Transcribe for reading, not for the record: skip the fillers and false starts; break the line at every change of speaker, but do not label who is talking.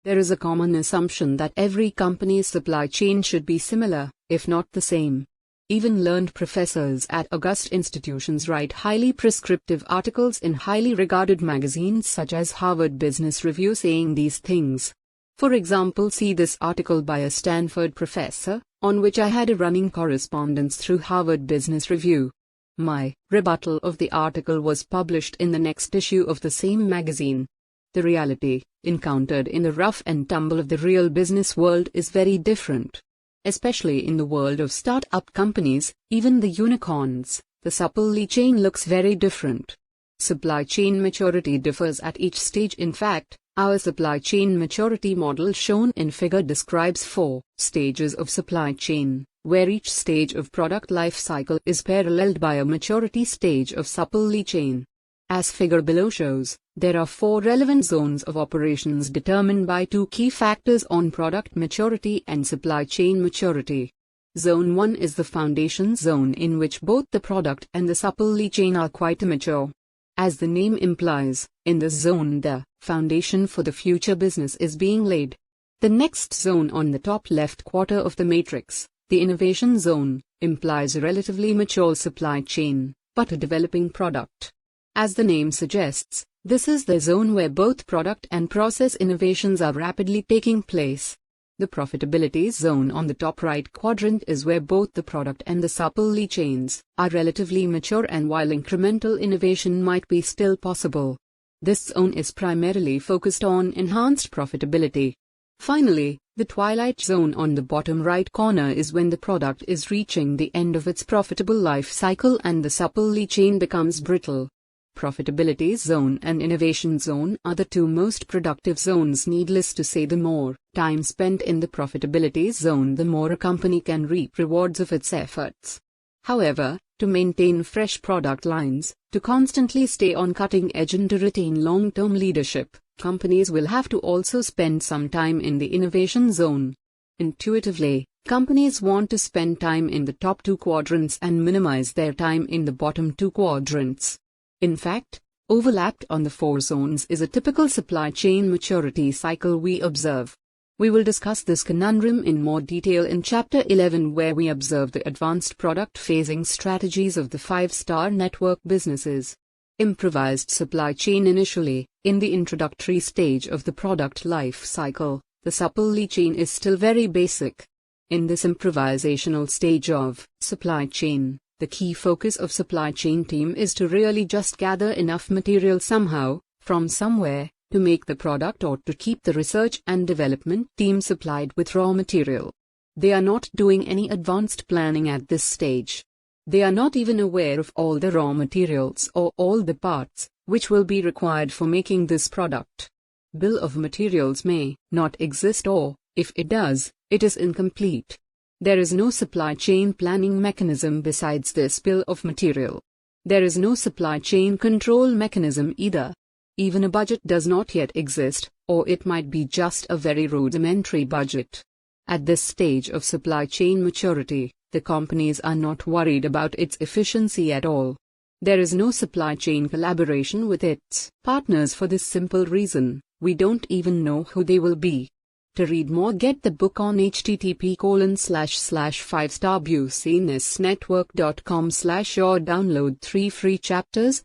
There is a common assumption that every company's supply chain should be similar, if not the same. Even learned professors at august institutions write highly prescriptive articles in highly regarded magazines such as Harvard Business Review saying these things. For example, see this article by a Stanford professor, on which I had a running correspondence through Harvard Business Review. My rebuttal of the article was published in the next issue of the same magazine. The reality, encountered in the rough and tumble of the real business world, is very different. Especially in the world of start-up companies, even the unicorns, the supply chain looks very different. Supply chain maturity differs at each stage. In fact, our supply chain maturity model shown in figure describes 4 stages of supply chain, where each stage of product life cycle is paralleled by a maturity stage of supply chain. As figure below shows, there are 4 relevant zones of operations determined by 2 key factors on product maturity and supply chain maturity. Zone 1 is the foundation zone in which both the product and the supply chain are quite mature. As the name implies, in this zone the foundation for the future business is being laid. The next zone on the top left quarter of the matrix, the innovation zone, implies a relatively mature supply chain, but a developing product. As the name suggests, this is the zone where both product and process innovations are rapidly taking place. The profitability zone on the top right quadrant is where both the product and the supply chains are relatively mature, and while incremental innovation might be still possible, this zone is primarily focused on enhanced profitability. Finally, the twilight zone on the bottom right corner is when the product is reaching the end of its profitable life cycle and the supply chain becomes brittle. Profitability zone and innovation zone are the 2 most productive zones. Needless to say, the more time spent in the profitability zone, the more a company can reap rewards of its efforts. However, to maintain fresh product lines, to constantly stay on cutting edge, and to retain long-term leadership, companies will have to also spend some time in the innovation zone. Intuitively, companies want to spend time in the top 2 quadrants and minimize their time in the bottom 2 quadrants. In fact, overlapped on the 4 zones is a typical supply chain maturity cycle we observe. We will discuss this conundrum in more detail in Chapter 11, where we observe the advanced product phasing strategies of the 5-star network businesses. Improvised supply chain. Initially, in the introductory stage of the product life cycle, the supply chain is still very basic. In this improvisational stage of supply chain, the key focus of supply chain team is to really just gather enough material somehow, from somewhere, to make the product or to keep the research and development team supplied with raw material. They are not doing any advanced planning at this stage. They are not even aware of all the raw materials or all the parts which will be required for making this product. Bill of materials may not exist, or, if it does, it is incomplete. There is no supply chain planning mechanism besides this bill of material. There is no supply chain control mechanism either. Even a budget does not yet exist, or it might be just a very rudimentary budget. At this stage of supply chain maturity, the companies are not worried about its efficiency at all. There is no supply chain collaboration with its partners for this simple reason: we don't even know who they will be. To read more, get the book on http://5starbusinessnetwork.com/ or download 3 free chapters.